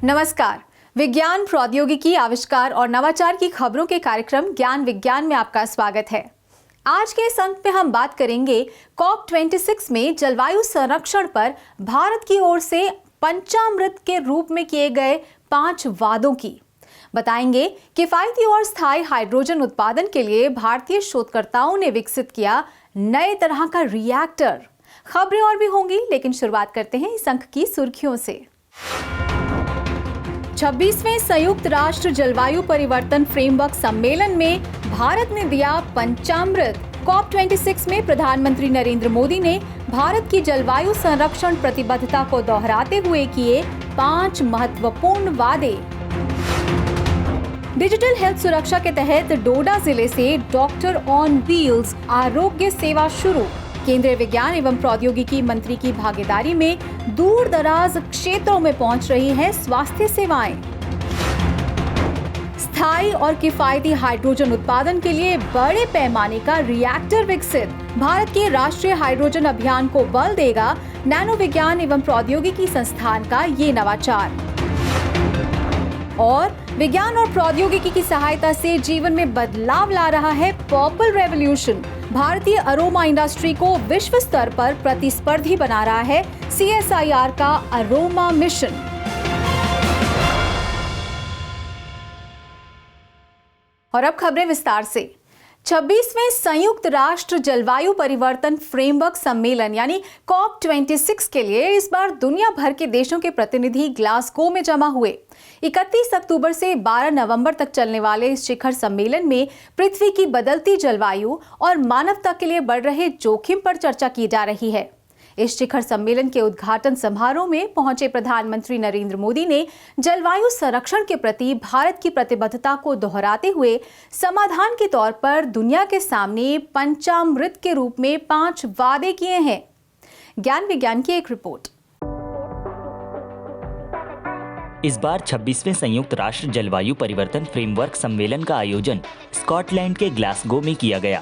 नमस्कार। विज्ञान, प्रौद्योगिकी, आविष्कार और नवाचार की खबरों के कार्यक्रम ज्ञान विज्ञान में आपका स्वागत है। आज के इस अंक में हम बात करेंगे COP26 में जलवायु संरक्षण पर भारत की ओर से पंचामृत के रूप में किए गए 5 वादों की। बताएंगे किफायती और स्थायी हाइड्रोजन उत्पादन के लिए भारतीय शोधकर्ताओं ने विकसित किया नए तरह का रिएक्टर। खबरें और भी होंगी, लेकिन शुरुआत करते हैं इस अंक की सुर्खियों से। 26वें संयुक्त राष्ट्र जलवायु परिवर्तन फ्रेमवर्क सम्मेलन में भारत ने दिया पंचामृत। COP26 में प्रधानमंत्री नरेंद्र मोदी ने भारत की जलवायु संरक्षण प्रतिबद्धता को दोहराते हुए किए 5 महत्वपूर्ण वादे। डिजिटल हेल्थ सुरक्षा के तहत डोडा जिले से डॉक्टर ऑन व्हील्स आरोग्य सेवा शुरू। केंद्रीय विज्ञान एवं प्रौद्योगिकी मंत्री की भागीदारी में दूर दराज क्षेत्रों में पहुंच रही है स्वास्थ्य सेवाएं। स्थायी और किफायती हाइड्रोजन उत्पादन के लिए बड़े पैमाने का रिएक्टर विकसित। भारत के राष्ट्रीय हाइड्रोजन अभियान को बल देगा नैनो विज्ञान एवं प्रौद्योगिकी संस्थान का ये नवाचार। और विज्ञान और प्रौद्योगिकी की सहायता से जीवन में बदलाव ला रहा है पर्पल रेवोल्यूशन। भारतीय अरोमा इंडस्ट्री को विश्व स्तर पर प्रतिस्पर्धी बना रहा है CSIR का अरोमा मिशन। और अब खबरें विस्तार से। 26वें संयुक्त राष्ट्र जलवायु परिवर्तन फ्रेमवर्क सम्मेलन यानी COP26 के लिए इस बार दुनिया भर के देशों के प्रतिनिधि ग्लासगो में जमा हुए। 31 अक्टूबर से 12 नवंबर तक चलने वाले इस शिखर सम्मेलन में पृथ्वी की बदलती जलवायु और मानवता के लिए बढ़ रहे जोखिम पर चर्चा की जा रही है। इस शिखर सम्मेलन के उद्घाटन समारोह में पहुंचे प्रधानमंत्री नरेंद्र मोदी ने जलवायु संरक्षण के प्रति भारत की प्रतिबद्धता को दोहराते हुए समाधान के तौर पर दुनिया के सामने पंचामृत के रूप में 5 वादे किए हैं। ज्ञान विज्ञान की एक रिपोर्ट। इस बार 26वें संयुक्त राष्ट्र जलवायु परिवर्तन फ्रेमवर्क सम्मेलन का आयोजन स्कॉटलैंड के ग्लासगो में किया गया।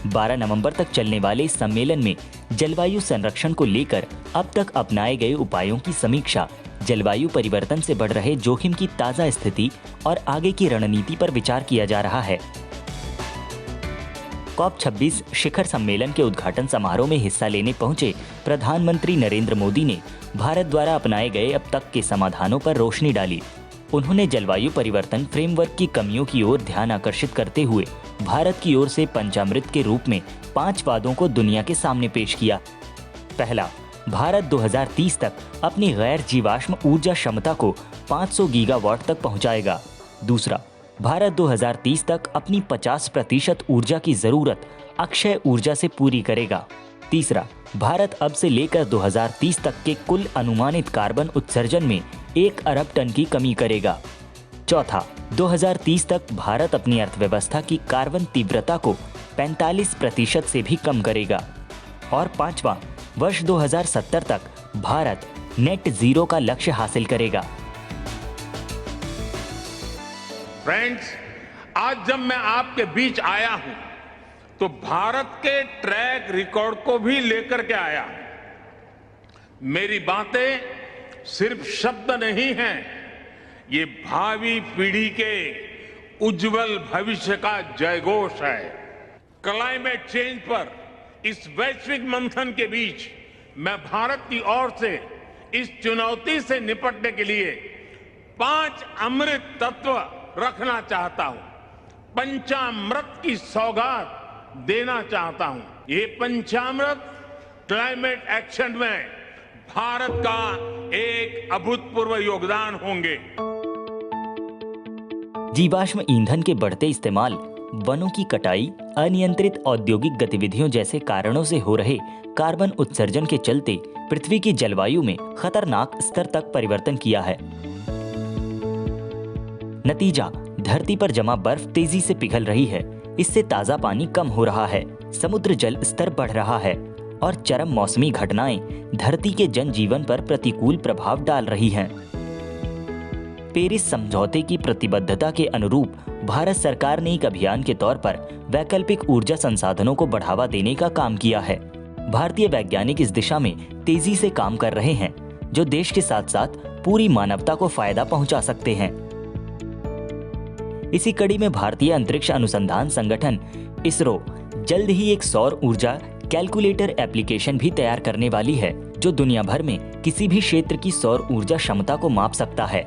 12 नवंबर तक चलने वाले इस सम्मेलन में जलवायु संरक्षण को लेकर अब तक अपनाए गए उपायों की समीक्षा, जलवायु परिवर्तन से बढ़ रहे जोखिम की ताजा स्थिति और आगे की रणनीति पर विचार किया जा रहा है। COP26 शिखर सम्मेलन के उद्घाटन समारोह में हिस्सा लेने पहुंचे प्रधानमंत्री नरेंद्र मोदी ने भारत द्वारा अपनाए गए अब तक के समाधानों पर रोशनी डाली। उन्होंने जलवायु परिवर्तन फ्रेमवर्क की कमियों की ओर ध्यान आकर्षित करते हुए भारत की ओर से पंचामृत के रूप में 5 वादों को दुनिया के सामने पेश किया। पहला, भारत 2030 तक अपनी गैर जीवाश्म ऊर्जा क्षमता को 500 गीगावाट तक पहुंचाएगा। दूसरा, भारत 2030 तक अपनी 50% ऊर्जा की जरूरत अक्षय ऊर्जा से पूरी करेगा। तीसरा, भारत अब से लेकर 2030 तक के कुल अनुमानित कार्बन उत्सर्जन में 1 अरब टन की कमी करेगा। चौथा, 2030 तक भारत अपनी अर्थव्यवस्था की कार्बन तीव्रता को 45% से भी कम करेगा। और पांचवा, वर्ष 2070 तक भारत नेट जीरो का लक्ष्य हासिल करेगा। फ्रेंड्स, आज जब मैं आपके बीच आया हूं तो भारत के ट्रैक रिकॉर्ड को भी लेकर के आया। मेरी बातें सिर्फ शब्द नहीं हैं, ये भावी पीढ़ी के उज्जवल भविष्य का जयघोष है। क्लाइमेट चेंज पर इस वैश्विक मंथन के बीच मैं भारत की ओर से इस चुनौती से निपटने के लिए 5 अमृत तत्व रखना चाहता हूं, पंचामृत की सौगात देना चाहता हूं। ये पंचामृत क्लाइमेट एक्शन में भारत का एक अभूतपूर्व योगदान होंगे। जीवाश्म ईंधन के बढ़ते इस्तेमाल, वनों की कटाई, अनियंत्रित औद्योगिक गतिविधियों जैसे कारणों से हो रहे कार्बन उत्सर्जन के चलते पृथ्वी की जलवायु में खतरनाक स्तर तक परिवर्तन किया है। नतीजा, धरती पर जमा बर्फ तेजी से पिघल रही है। इससे ताजा पानी कम हो रहा है, समुद्र जल स्तर बढ़ रहा है और चरम मौसमी घटनाएं धरती के जनजीवन पर प्रतिकूल प्रभाव डाल रही हैं। पेरिस समझौते की प्रतिबद्धता के अनुरूप भारत सरकार ने एक अभियान के तौर पर वैकल्पिक ऊर्जा संसाधनों को बढ़ावा देने का काम किया है। भारतीय वैज्ञानिक इस दिशा में तेजी से काम कर रहे हैं। जो देश के साथ साथ पूरी मानवता को फायदा पहुंचा सकते हैं। इसी कड़ी में भारतीय अंतरिक्ष अनुसंधान संगठन इसरो जल्द ही एक सौर ऊर्जा कैलकुलेटर एप्लीकेशन भी तैयार करने वाली है, जो दुनिया भर में किसी भी क्षेत्र की सौर ऊर्जा क्षमता को माप सकता है।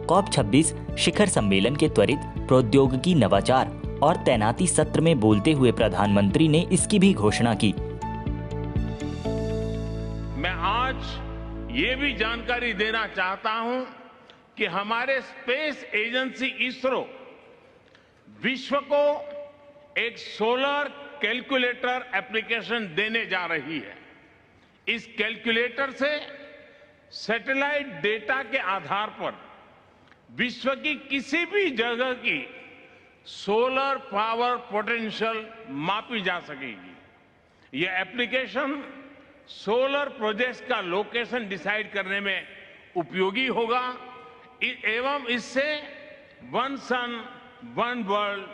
COP26 शिखर सम्मेलन के त्वरित प्रौद्योगिकी नवाचार और तैनाती सत्र में बोलते हुए प्रधानमंत्री ने इसकी भी घोषणा की। मैं आज ये भी जानकारी देना चाहता हूं कि हमारे स्पेस एजेंसी इसरो विश्व को एक सोलर कैलकुलेटर एप्लीकेशन देने जा रही है। इस कैलकुलेटर से सैटेलाइट डेटा के आधार पर विश्व की किसी भी जगह की सोलर पावर पोटेंशियल मापी जा सकेगी। यह एप्लीकेशन सोलर प्रोजेक्ट्स का लोकेशन डिसाइड करने में उपयोगी होगा एवं इससे one sun, one world,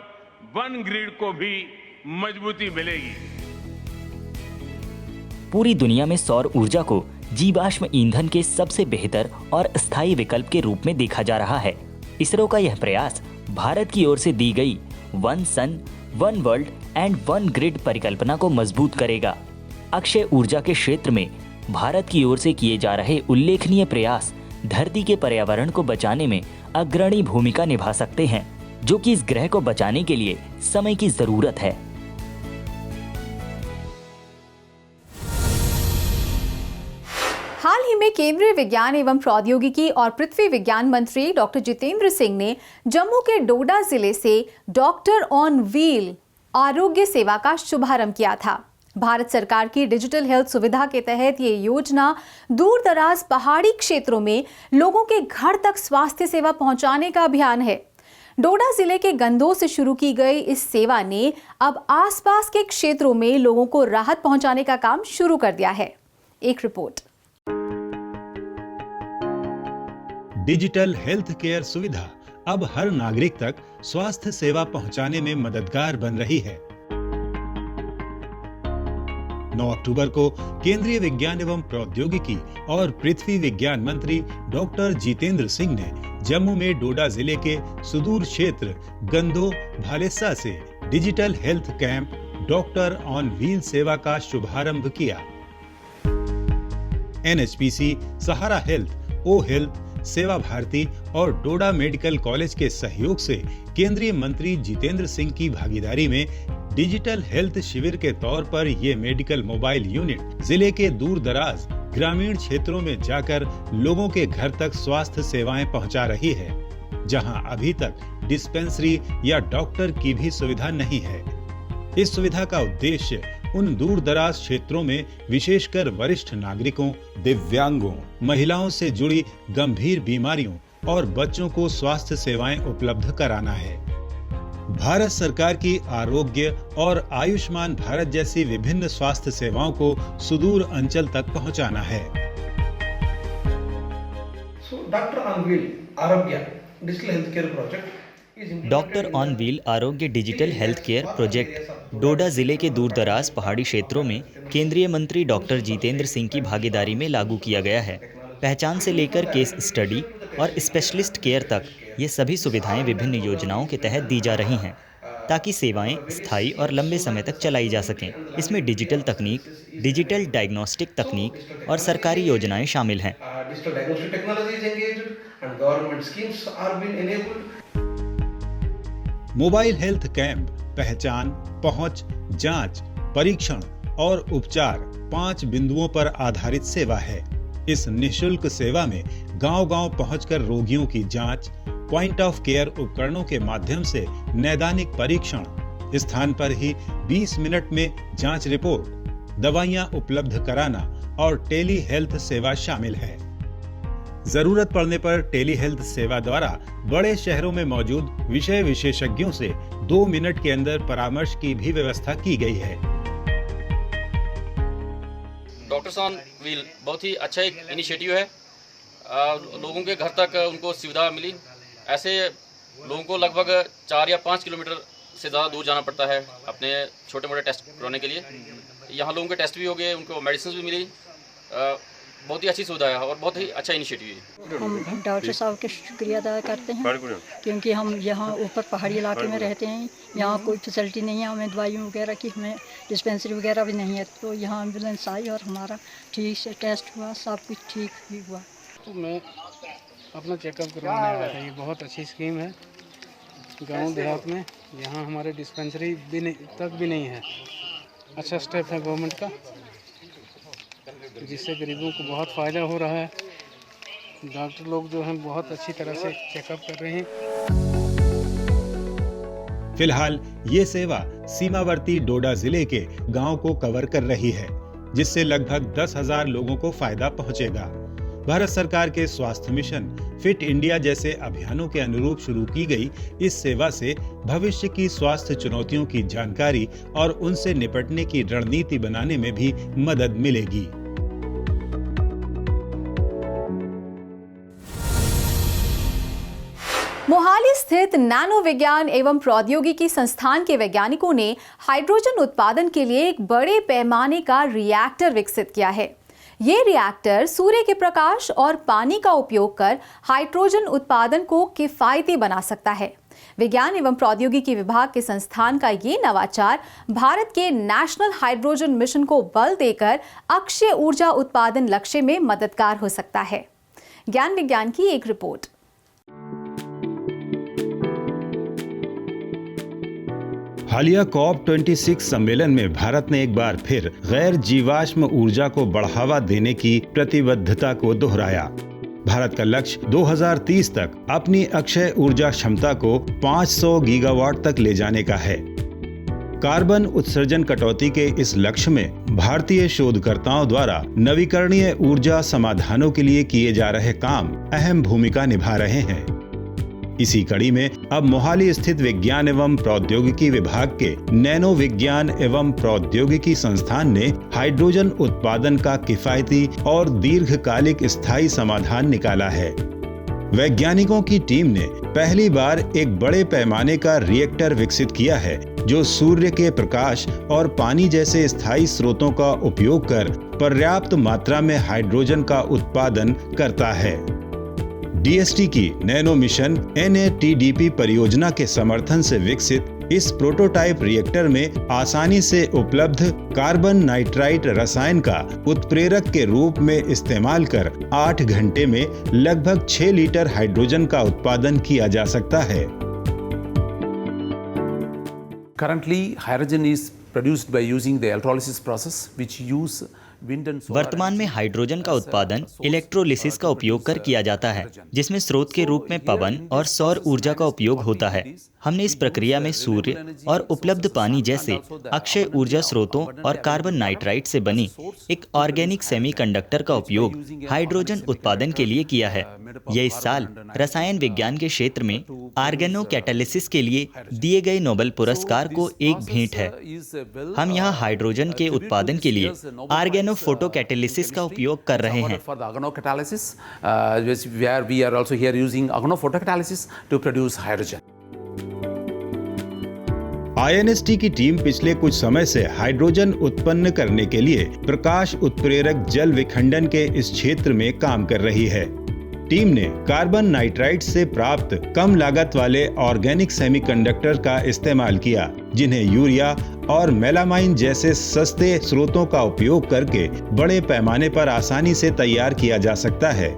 one grid को भी मजबूती मिलेगी। पूरी दुनिया में सौर ऊर्जा को जीवाश्म ईंधन के सबसे बेहतर और स्थायी विकल्प के रूप में देखा जा रहा है। इसरो का यह प्रयास भारत की ओर से दी गई one sun, one world and one grid परिकल्पना को मजबूत करेगा। अक्षय ऊर्जा के क्षेत्र में भारत की ओर से किए जा रहे उल्लेखनीय प्रयास धरती के पर्यावरण को बचाने में अग्रणी भूमिका निभा सकते हैं, जो कि इस ग्रह को बचाने के लिए समय की जरूरत है। हाल ही में केंद्रीय विज्ञान एवं प्रौद्योगिकी और पृथ्वी विज्ञान मंत्री डॉक्टर जितेंद्र सिंह ने जम्मू के डोडा जिले से डॉक्टर ऑन व्हील आरोग्य सेवा का शुभारंभ किया था। भारत सरकार की डिजिटल हेल्थ सुविधा के तहत ये योजना दूर दराज पहाड़ी क्षेत्रों में लोगों के घर तक स्वास्थ्य सेवा पहुंचाने का अभियान है। डोडा जिले के गंदो से शुरू की गई इस सेवा ने अब आसपास के क्षेत्रों में लोगों को राहत पहुंचाने का काम शुरू कर दिया है। एक रिपोर्ट। डिजिटल हेल्थ केयर सुविधा अब हर नागरिक तक स्वास्थ्य सेवा पहुंचाने में मददगार बन रही है। 9 अक्टूबर को केंद्रीय विज्ञान एवं प्रौद्योगिकी और पृथ्वी विज्ञान मंत्री डॉक्टर जितेंद्र सिंह ने जम्मू में डोडा जिले के सुदूर क्षेत्र गंदो भालेसा से digital health camp doctor on wheel सेवा का शुभारंभ किया। NHPC, सहारा हेल्थ, ओ हेल्थ, सेवा भारती और डोडा मेडिकल कॉलेज के सहयोग से केंद्रीय मंत्री जितेंद्र सिंह की भागीदारी में डिजिटल हेल्थ शिविर के तौर पर ये मेडिकल मोबाइल यूनिट जिले के दूर दराज ग्रामीण क्षेत्रों में जाकर लोगों के घर तक स्वास्थ्य सेवाएं पहुंचा रही है, जहां अभी तक डिस्पेंसरी या डॉक्टर की भी सुविधा नहीं है। इस सुविधा का उद्देश्य उन दूर दराज क्षेत्रों में विशेषकर वरिष्ठ नागरिकों, दिव्यांगों, महिलाओं से जुड़ी गंभीर बीमारियों और बच्चों को स्वास्थ्य सेवाएं उपलब्ध कराना है। भारत सरकार की आरोग्य और आयुष्मान भारत जैसी विभिन्न स्वास्थ्य सेवाओं को सुदूर अंचल तक पहुंचाना है। डॉक्टर ऑन व्हील आरोग्य digital health care project doctor on wheel आरोग्य डिजिटल हेल्थ केयर प्रोजेक्ट डोडा जिले के दूरदराज पहाड़ी क्षेत्रों में केंद्रीय मंत्री डॉक्टर जितेंद्र सिंह की भागीदारी में लागू किया गया है। पहचान से लेकर केस स्टडी और स्पेशलिस्ट केयर तक ये सभी सुविधाएं विभिन्न योजनाओं के तहत दी जा रही हैं, ताकि सेवाएं स्थायी और लंबे समय तक चलाई जा सकें। इसमें डिजिटल तकनीक, डिजिटल डायग्नोस्टिक तकनीक और सरकारी योजनाएं शामिल हैं। मोबाइल हेल्थ कैंप पहचान, पहुंच, जांच, परीक्षण और उपचार 5 बिंदुओं पर आधारित सेवा है। इस निःशुल्क सेवा में गांव-गांव पहुंचकर रोगियों की जांच, पॉइंट ऑफ केयर उपकरणों के माध्यम से नैदानिक परीक्षण, स्थान पर ही 20 मिनट में जांच रिपोर्ट, दवाइयां उपलब्ध कराना और टेली हेल्थ सेवा शामिल है। जरूरत पड़ने पर टेली हेल्थ सेवा द्वारा बड़े शहरों में मौजूद विषय विशेषज्ञों से 2 मिनट के अंदर परामर्श की भी व्यवस्था की गई है। डॉक्टर्स ऑन व्हील बहुत ही अच्छा एक इनिशिएटिव है। लोगों के घर तक उनको सुविधा मिली। ऐसे लोगों को लगभग 4 या 5 किलोमीटर से ज़्यादा दूर जाना पड़ता है अपने छोटे मोटे टेस्ट कराने के लिए। यहाँ लोगों के टेस्ट भी हो गए, उनको मेडिसिन भी मिली। बहुत ही अच्छी सुविधा है और बहुत ही अच्छा इनिशिएटिव है। हम डॉक्टर साहब का शुक्रिया अदा करते हैं क्योंकि हम यहाँ ऊपर पहाड़ी इलाके में रहते हैं, यहाँ कोई फैसिलिटी नहीं है, हमें दवाइयों वगैरह की, हमें डिस्पेंसरी वगैरह भी नहीं है। तो यहाँ एम्बुलेंस आई और हमारा ठीक से टेस्ट हुआ, सब कुछ ठीक भी हुआ। तो मैं अपना चेकअप करवाने आया था। ये बहुत अच्छी स्कीम है गांव देहात में, यहाँ हमारे डिस्पेंसरी तक भी नहीं है। अच्छा स्टेप है गवर्नमेंट का, जिससे गरीबों को बहुत फ़ायदा हो रहा है। डॉक्टर लोग जो हैं बहुत अच्छी तरह से चेकअप कर रहे हैं। फिलहाल ये सेवा सीमावर्ती डोडा जिले के गांव को कवर कर रही है, जिससे लगभग 10,000 लोगों को फायदा पहुंचेगा। भारत सरकार के स्वास्थ्य मिशन फिट इंडिया जैसे अभियानों के अनुरूप शुरू की गई इस सेवा से भविष्य की स्वास्थ्य चुनौतियों की जानकारी और उनसे निपटने की रणनीति बनाने में भी मदद मिलेगी। मोहाली स्थित नैनो विज्ञान एवं प्रौद्योगिकी संस्थान के वैज्ञानिकों ने हाइड्रोजन उत्पादन के लिए एक बड़े पैमाने का रिएक्टर विकसित किया है। ये रिएक्टर सूर्य के प्रकाश और पानी का उपयोग कर हाइड्रोजन उत्पादन को किफायती बना सकता है। विज्ञान एवं प्रौद्योगिकी विभाग के संस्थान का ये नवाचार भारत के नेशनल हाइड्रोजन मिशन को बल देकर अक्षय ऊर्जा उत्पादन लक्ष्य में मददगार हो सकता है। ज्ञान विज्ञान की एक रिपोर्ट। हालिया COP26 सम्मेलन में भारत ने एक बार फिर गैर जीवाश्म ऊर्जा को बढ़ावा देने की प्रतिबद्धता को दोहराया। भारत का लक्ष्य 2030 तक अपनी अक्षय ऊर्जा क्षमता को 500 गीगावाट तक ले जाने का है। कार्बन उत्सर्जन कटौती के इस लक्ष्य में भारतीय शोधकर्ताओं द्वारा नवीकरणीय ऊर्जा समाधानों के लिए किए जा रहे काम अहम भूमिका निभा रहे हैं। इसी कड़ी में अब मोहाली स्थित विज्ञान एवं प्रौद्योगिकी विभाग के नैनो विज्ञान एवं प्रौद्योगिकी संस्थान ने हाइड्रोजन उत्पादन का किफायती और दीर्घकालिक स्थायी समाधान निकाला है। वैज्ञानिकों की टीम ने पहली बार एक बड़े पैमाने का रिएक्टर विकसित किया है, जो सूर्य के प्रकाश और पानी जैसे स्थायी स्रोतों का उपयोग कर पर्याप्त मात्रा में हाइड्रोजन का उत्पादन करता है। DST की नैनो मिशन NATDP परियोजना के समर्थन से विकसित इस प्रोटोटाइप रिएक्टर में आसानी से उपलब्ध कार्बन नाइट्राइट रसायन का उत्प्रेरक के रूप में इस्तेमाल कर 8 घंटे में लगभग 6 लीटर हाइड्रोजन का उत्पादन किया जा सकता है। Currently, hydrogen is produced by using the electrolysis process, which use वर्तमान में हाइड्रोजन का उत्पादन इलेक्ट्रोलिसिस का उपयोग कर किया जाता है, जिसमें स्रोत के रूप में पवन और सौर ऊर्जा का उपयोग होता है। हमने इस प्रक्रिया में सूर्य और उपलब्ध पानी जैसे अक्षय ऊर्जा स्रोतों और कार्बन नाइट्राइट से बनी एक ऑर्गेनिक सेमीकंडक्टर का उपयोग हाइड्रोजन उत्पादन के लिए किया है। यह इस साल रसायन विज्ञान के क्षेत्र में आर्गेनो कैटालिसिस के लिए दिए गए नोबेल पुरस्कार को एक भेंट है। हम यहाँ हाइड्रोजन के उत्पादन के लिए आर्गेनो फोटो कैटालिसिस का उपयोग कर रहे हैं। INST की टीम पिछले कुछ समय से हाइड्रोजन उत्पन्न करने के लिए प्रकाश उत्प्रेरक जल विखंडन के इस क्षेत्र में काम कर रही है। टीम ने कार्बन नाइट्राइट से प्राप्त कम लागत वाले ऑर्गेनिक सेमीकंडक्टर का इस्तेमाल किया, जिन्हें यूरिया और मेलामाइन जैसे सस्ते स्रोतों का उपयोग करके बड़े पैमाने पर आसानी से तैयार किया जा सकता है।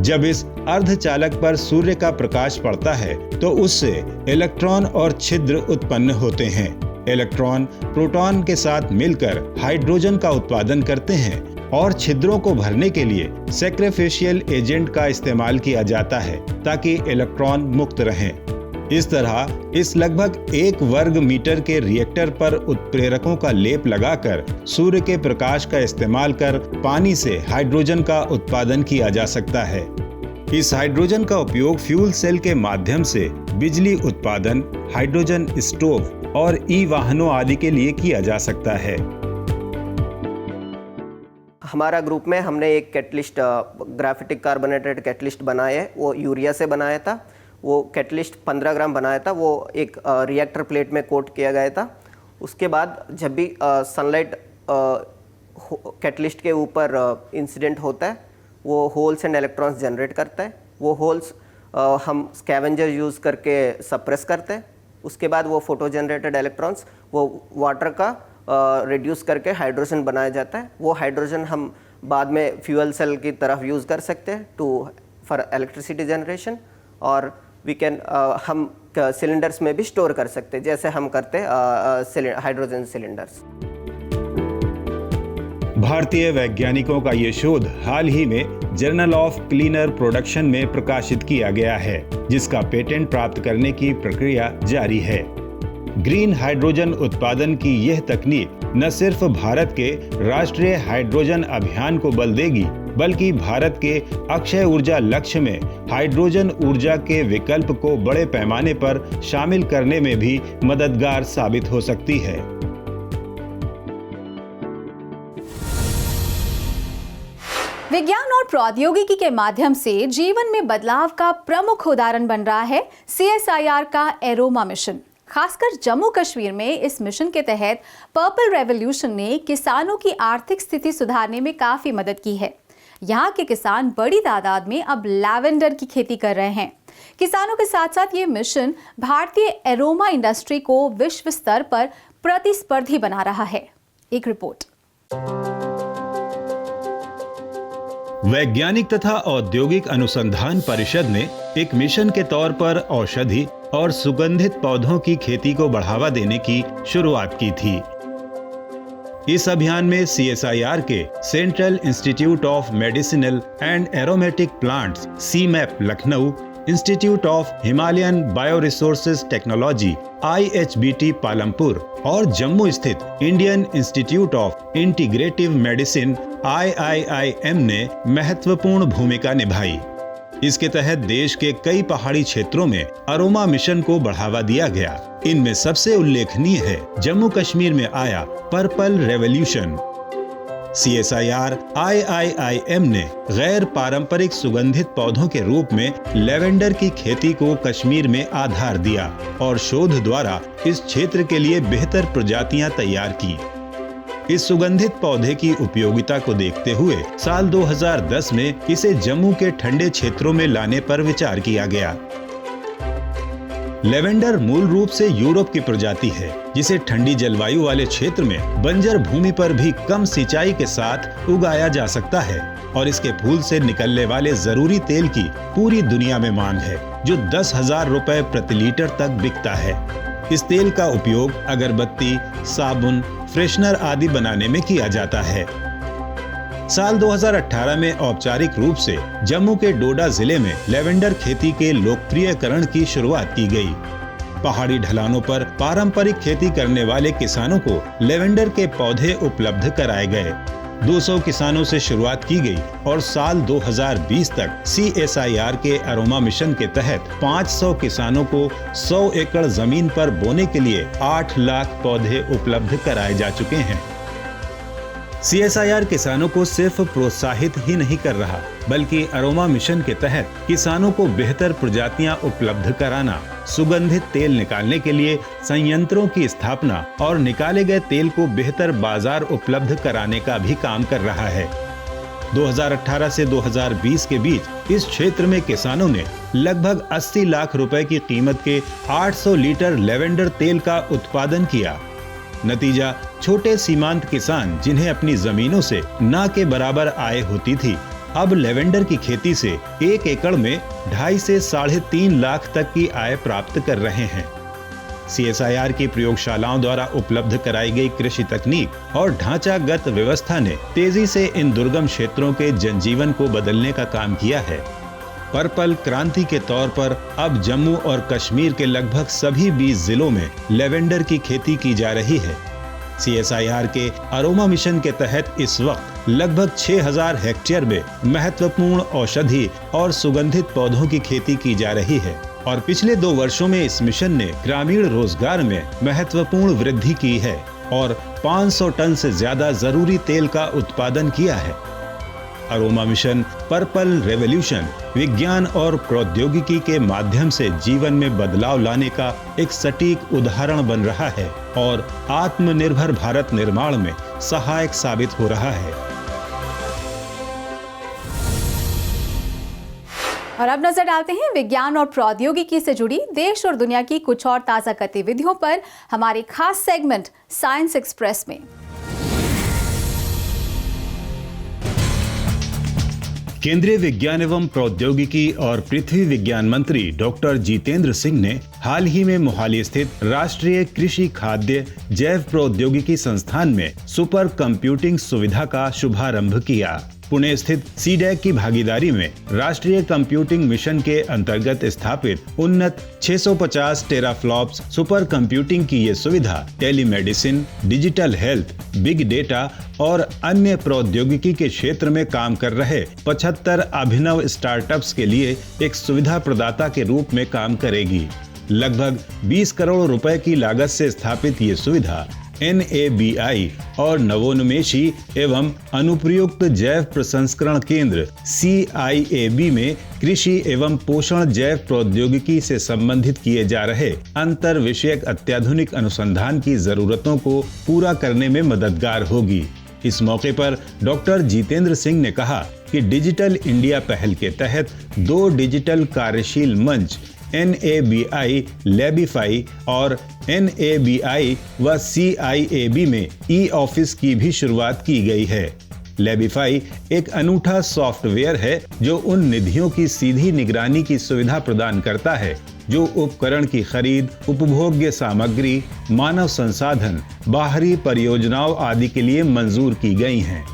जब इस अर्धचालक पर सूर्य का प्रकाश पड़ता है तो उससे इलेक्ट्रॉन और छिद्र उत्पन्न होते हैं। इलेक्ट्रॉन प्रोटॉन के साथ मिलकर हाइड्रोजन का उत्पादन करते हैं और छिद्रों को भरने के लिए सैक्रिफिशियल एजेंट का इस्तेमाल किया जाता है ताकि इलेक्ट्रॉन मुक्त रहें। इस तरह इस लगभग 1 वर्ग मीटर के रिएक्टर पर उत्प्रेरकों का लेप लगाकर सूर्य के प्रकाश का इस्तेमाल कर पानी से हाइड्रोजन का उत्पादन किया जा सकता है। इस हाइड्रोजन का उपयोग फ्यूल सेल के माध्यम से बिजली उत्पादन, हाइड्रोजन स्टोव और वाहनों आदि के लिए किया जा सकता है। हमारा ग्रुप में हमने एक कैटलिस्ट ग्राफिटिक कार्बोनेटेड कैटलिस्ट बनाया है। वो यूरिया से बनाया था। वो कैटलिस्ट 15 ग्राम बनाया था। वो एक रिएक्टर प्लेट में कोट किया गया था। उसके बाद जब भी सनलाइट कैटलिस्ट के ऊपर इंसिडेंट होता है, वो होल्स एंड इलेक्ट्रॉन्स जनरेट करता है। वो होल्स हम स्कैवेंजर यूज़ करके सप्रेस करते हैं। उसके बाद वो फोटो जनरेटेड इलेक्ट्रॉन्स वो वाटर का रिड्यूस करके हाइड्रोजन बनाया जाता है। वो हाइड्रोजन हम बाद में फ्यूल सेल की तरफ यूज़ कर सकते हैं फॉर इलेक्ट्रिसिटी जनरेशन, और वी कैन हम सिलेंडर्स में भी स्टोर कर सकते हैं, जैसे हम करते हैं हाइड्रोजन सिलेंडर्स। भारतीय वैज्ञानिकों का ये शोध हाल ही में जर्नल ऑफ क्लीनर प्रोडक्शन में प्रकाशित किया गया है, जिसका पेटेंट प्राप्त करने की प्रक्रिया जारी है। ग्रीन हाइड्रोजन उत्पादन की यह तकनीक न सिर्फ भारत के राष्ट्रीय हाइड्रोजन अभियान को बल देगी, बल्कि भारत के अक्षय ऊर्जा लक्ष्य में हाइड्रोजन ऊर्जा के विकल्प को बड़े पैमाने पर शामिल करने में भी मददगार साबित हो सकती है। विज्ञान और प्रौद्योगिकी के माध्यम से जीवन में बदलाव का प्रमुख उदाहरण बन रहा है CSIR का एरोमा मिशन। खासकर जम्मू कश्मीर में इस मिशन के तहत पर्पल रेवोल्यूशन ने किसानों की आर्थिक स्थिति सुधारने में काफी मदद की है। यहाँ के किसान बड़ी तादाद में अब लैवेंडर की खेती कर रहे हैं। किसानों के साथ साथ ये मिशन भारतीय एरोमा इंडस्ट्री को विश्व स्तर पर प्रतिस्पर्धी बना रहा है। एक रिपोर्ट। वैज्ञानिक तथा औद्योगिक अनुसंधान परिषद ने एक मिशन के तौर पर औषधि और सुगंधित पौधों की खेती को बढ़ावा देने की शुरुआत की थी। इस अभियान में CSIR के Central Institute of Medicinal and Aromatic Plants CMAP Lucknow, Institute of Himalayan Bioresources Technology IHBT Palampur और जम्मू स्थित Indian Institute of Integrative Medicine IIIM ने महत्वपूर्ण भूमिका निभाई। इसके तहत देश के कई पहाड़ी क्षेत्रों में अरोमा मिशन को बढ़ावा दिया गया। इनमें सबसे उल्लेखनीय है जम्मू कश्मीर में आया पर्पल रेवोल्यूशन। CSIR IIIM ने गैर पारंपरिक सुगंधित पौधों के रूप में लेवेंडर की खेती को कश्मीर में आधार दिया और शोध द्वारा इस क्षेत्र के लिए बेहतर प्रजातियां तैयार की। इस सुगंधित पौधे की उपयोगिता को देखते हुए साल 2010 में इसे जम्मू के ठंडे क्षेत्रों में लाने पर विचार किया गया। लेवेंडर मूल रूप से यूरोप की प्रजाति है, जिसे ठंडी जलवायु वाले क्षेत्र में बंजर भूमि पर भी कम सिंचाई के साथ उगाया जा सकता है और इसके फूल से निकलने वाले जरूरी तेल की पूरी दुनिया में मांग है, जो 10,000 रुपए प्रति लीटर तक बिकता है। इस तेल का उपयोग अगरबत्ती, साबुन, फ्रेशनर आदि बनाने में किया जाता है। साल 2018 में औपचारिक रूप से जम्मू के डोडा जिले में लेवेंडर खेती के लोकप्रियकरण की शुरुआत की गई। पहाड़ी ढलानों पर पारंपरिक खेती करने वाले किसानों को लेवेंडर के पौधे उपलब्ध कराए गए। 200 किसानों से शुरुआत की गई और साल 2020 तक CSIR के अरोमा मिशन के तहत 500 किसानों को 100 एकड़ जमीन पर बोने के लिए 8 लाख पौधे उपलब्ध कराए जा चुके हैं। CSIR किसानों को सिर्फ प्रोत्साहित ही नहीं कर रहा, बल्कि अरोमा मिशन के तहत किसानों को बेहतर प्रजातियां उपलब्ध कराना, सुगंधित तेल निकालने के लिए संयंत्रों की स्थापना और निकाले गए तेल को बेहतर बाजार उपलब्ध कराने का भी काम कर रहा है। 2018 से 2020 के बीच इस क्षेत्र में किसानों ने लगभग 80 लाख रुपए की कीमत के 800 लीटर लेवेंडर तेल का उत्पादन किया। नतीजा, छोटे सीमांत किसान जिन्हें अपनी जमीनों से ना के बराबर आय होती थी, अब लेवेंडर की खेती से 1 एकड़ में 2.5 से 3.5 लाख तक की आय प्राप्त कर रहे हैं। CSIR की प्रयोगशालाओं द्वारा उपलब्ध कराई गई कृषि तकनीक और ढांचागत व्यवस्था ने तेजी से इन दुर्गम क्षेत्रों के जनजीवन को बदलने का काम किया है। पर्पल क्रांति के तौर पर अब जम्मू और कश्मीर के लगभग सभी 20 जिलों में लेवेंडर की खेती की जा रही है। CSIR के अरोमा मिशन के तहत इस वक्त लगभग 6000 हेक्टेयर में महत्वपूर्ण औषधि और सुगंधित पौधों की खेती की जा रही है और पिछले 2 वर्षों में इस मिशन ने ग्रामीण रोजगार में महत्वपूर्ण वृद्धि की है और 500 टन से ज्यादा जरूरी तेल का उत्पादन किया है। अरोमा मिशन पर्पल रेवोल्यूशन विज्ञान और प्रौद्योगिकी के माध्यम से जीवन में बदलाव लाने का एक सटीक उदाहरण बन रहा है और आत्मनिर्भर भारत निर्माण में सहायक साबित हो रहा है। और अब नजर डालते हैं विज्ञान और प्रौद्योगिकी से जुड़ी देश और दुनिया की कुछ और ताजा गतिविधियों पर हमारे खास सेगमेंट साइंस एक्सप्रेस में। केंद्रीय विज्ञान एवं प्रौद्योगिकी और पृथ्वी विज्ञान मंत्री डॉक्टर जितेंद्र सिंह ने हाल ही में मोहाली स्थित राष्ट्रीय कृषि खाद्य जैव प्रौद्योगिकी संस्थान में सुपर कंप्यूटिंग सुविधा का शुभारंभ किया। पुणे स्थित सीडैक की भागीदारी में राष्ट्रीय कंप्यूटिंग मिशन के अंतर्गत स्थापित उन्नत 650 टेराफ्लॉप्स सुपर कंप्यूटिंग की ये सुविधा telemedicine, digital health, big data और अन्य प्रौद्योगिकी के क्षेत्र में काम कर रहे 75 अभिनव स्टार्टअप्स के लिए एक सुविधा प्रदाता के रूप में काम करेगी। लगभग 20 करोड़ रुपए की लागत से स्थापित ये सुविधा NABI और नवोन्मेषी एवं अनुप्रयुक्त जैव प्रसंस्करण केंद्र CIAB में कृषि एवं पोषण जैव प्रौद्योगिकी से संबंधित किए जा रहे अंतर विषयक अत्याधुनिक अनुसंधान की जरूरतों को पूरा करने में मददगार होगी। इस मौके पर डॉक्टर जितेंद्र सिंह ने कहा कि डिजिटल इंडिया पहल के तहत 2 डिजिटल कार्यशील मंच NABI, लैबिफाई और NABI व CIAB में ई-ऑफिस की भी शुरुआत की गई है। लैबिफाई एक अनूठा सॉफ्टवेयर है जो उन निधियों की सीधी निगरानी की सुविधा प्रदान करता है जो उपकरण की खरीद, उपभोग्य सामग्री, मानव संसाधन, बाहरी परियोजनाओं आदि के लिए मंजूर की गई हैं।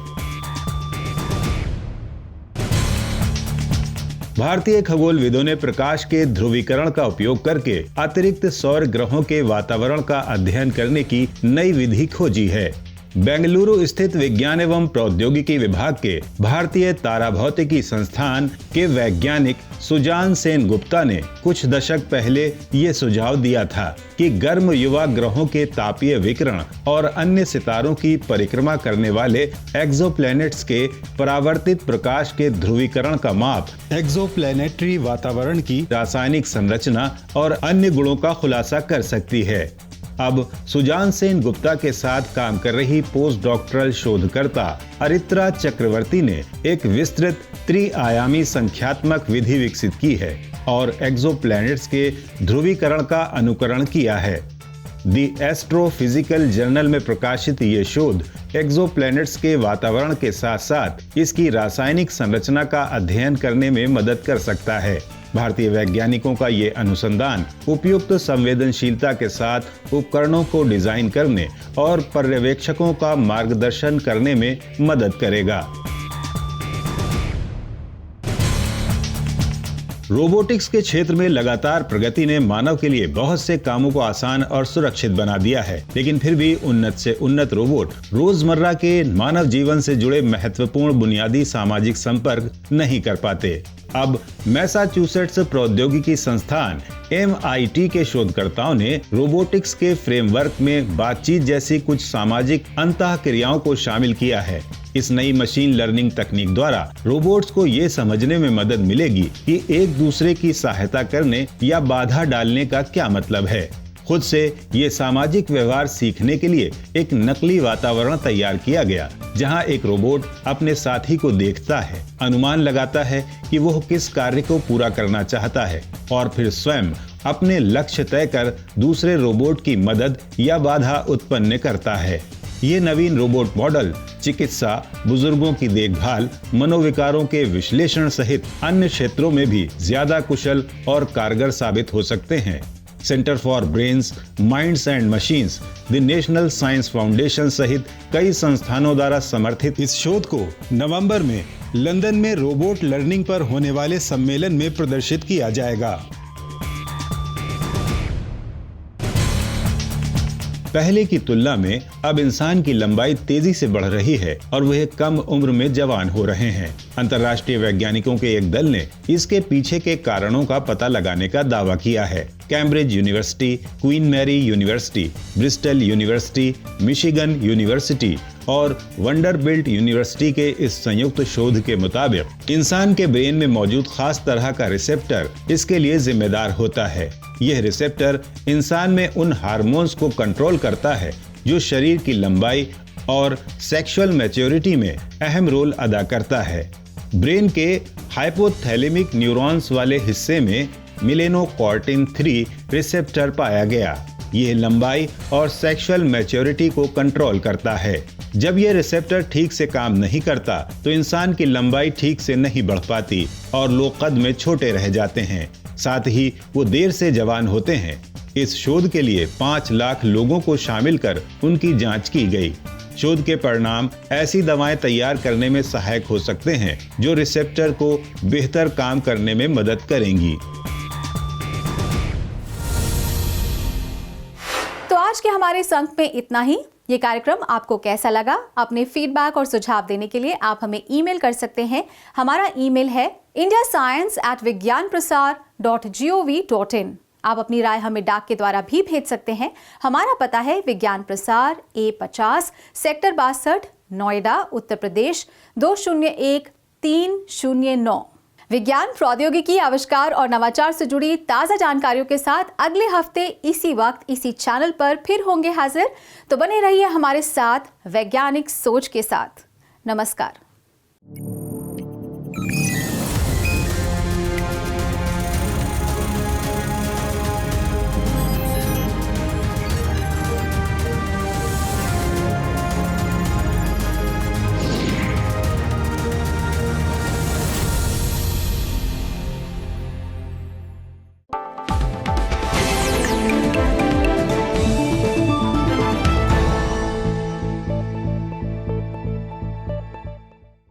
भारतीय खगोलविदों ने प्रकाश के ध्रुवीकरण का उपयोग करके अतिरिक्त सौर ग्रहों के वातावरण का अध्ययन करने की नई विधि खोजी है। बेंगलुरु स्थित विज्ञान एवं प्रौद्योगिकी विभाग के भारतीय ताराभौतिकी संस्थान के वैज्ञानिक सुजान सेन गुप्ता ने कुछ दशक पहले ये सुझाव दिया था कि गर्म युवा ग्रहों के तापीय विकिरण और अन्य सितारों की परिक्रमा करने वाले एक्सोप्लैनेट्स के परावर्तित प्रकाश के ध्रुवीकरण का माप एक्सोप्लैनेटरी वातावरण की रासायनिक संरचना और अन्य गुणों का खुलासा कर सकती है। अब सुजान सेन गुप्ता के साथ काम कर रही पोस्ट डॉक्टरल शोधकर्ता अरित्रा चक्रवर्ती ने एक विस्तृत त्रिआयामी संख्यात्मक विधि विकसित की है और एक्सोप्लैनेट्स के ध्रुवीकरण का अनुकरण किया है। द एस्ट्रोफिजिकल जर्नल में प्रकाशित ये शोध एक्सोप्लैनेट्स के वातावरण के साथ साथ इसकी रासायनिक संरचना का अध्ययन करने में मदद कर सकता है। भारतीय वैज्ञानिकों का ये अनुसंधान उपयुक्त संवेदनशीलता के साथ उपकरणों को डिजाइन करने और पर्यवेक्षकों का मार्गदर्शन करने में मदद करेगा। रोबोटिक्स के क्षेत्र में लगातार प्रगति ने मानव के लिए बहुत से कामों को आसान और सुरक्षित बना दिया है, लेकिन फिर भी उन्नत से उन्नत रोबोट रोजमर्रा के मानव जीवन से जुड़े महत्वपूर्ण बुनियादी सामाजिक संपर्क नहीं कर पाते। अब मैसाचुसेट्स प्रौद्योगिकी संस्थान MIT के शोधकर्ताओं ने रोबोटिक्स के फ्रेमवर्क में बातचीत जैसी कुछ सामाजिक अंतःक्रियाओं को शामिल किया है। इस नई मशीन लर्निंग तकनीक द्वारा रोबोट्स को ये समझने में मदद मिलेगी कि एक दूसरे की सहायता करने या बाधा डालने का क्या मतलब है। खुद से ये सामाजिक व्यवहार सीखने के लिए एक नकली वातावरण तैयार किया गया, जहां एक रोबोट अपने साथी को देखता है, अनुमान लगाता है कि वह किस कार्य को पूरा करना चाहता है और फिर स्वयं अपने लक्ष्य तय कर दूसरे रोबोट की मदद या बाधा उत्पन्न करता है। ये नवीन रोबोट मॉडल चिकित्सा, बुजुर्गों की देखभाल, मनोविकारों के विश्लेषण सहित अन्य क्षेत्रों में भी ज्यादा कुशल और कारगर साबित हो सकते हैं। Centre for brains, minds and machines, the national science foundation सहित कई संस्थानों द्वारा समर्थित इस शोध को नवंबर में लंदन में रोबोट लर्निंग पर होने वाले सम्मेलन में प्रदर्शित किया जाएगा। पहले की तुलना में अब इंसान की लंबाई तेजी से बढ़ रही है और वह कम उम्र में जवान हो रहे हैं। अंतर्राष्ट्रीय वैज्ञानिकों के एक दल ने इसके पीछे के कारणों का पता लगाने का दावा किया है। Cambridge University, Queen Mary University, Bristol University, Michigan University और वंडरबिल्ट यूनिवर्सिटी के इस संयुक्त शोध के मुताबिक इंसान के ब्रेन में मौजूद खास तरह का रिसेप्टर इसके लिए जिम्मेदार होता है। यह रिसेप्टर इंसान में उन हार्मोन्स को कंट्रोल करता है जो शरीर की लंबाई और सेक्सुअल मैच्योरिटी में अहम रोल अदा करता है। ब्रेन के हाइपोथैलेमिक न्यूरॉन्स वाले हिस्से में मेलेनोकॉर्टिन 3 रिसेप्टर पाया गया। ये लंबाई और सेक्सुअल मैच्योरिटी को कंट्रोल करता है। जब ये रिसेप्टर ठीक से काम नहीं करता तो इंसान की लंबाई ठीक से नहीं बढ़ पाती और लोग कद में छोटे रह जाते हैं, साथ ही वो देर से जवान होते हैं। इस शोध के लिए 5 लाख लोगों को शामिल कर उनकी जांच की गई। शोध के परिणाम ऐसी दवाएं तैयार करने में सहायक हो सकते हैं जो रिसेप्टर को बेहतर काम करने में मदद करेंगी। तो आज के हमारे इस अंक में इतना ही। ये कार्यक्रम आपको कैसा लगा? अपने फीडबैक और सुझाव देने के लिए आप हमें ईमेल कर सकते हैं। हमारा ईमेल है indiascience@vigyanprasar.gov.in। आप अपनी राय हमें डाक के द्वारा भी भेज सकते हैं। हमारा पता है विज्ञान प्रसार, A50, सेक्टर 62, नोएडा, उत्तर प्रदेश 201309। विज्ञान, प्रौद्योगिकी, आविष्कार और नवाचार से जुड़ी ताज़ा जानकारियों के साथ अगले हफ्ते इसी वक्त इसी चैनल पर फिर होंगे हाजिर। तो बने रहिए हमारे साथ वैज्ञानिक सोच के साथ। नमस्कार।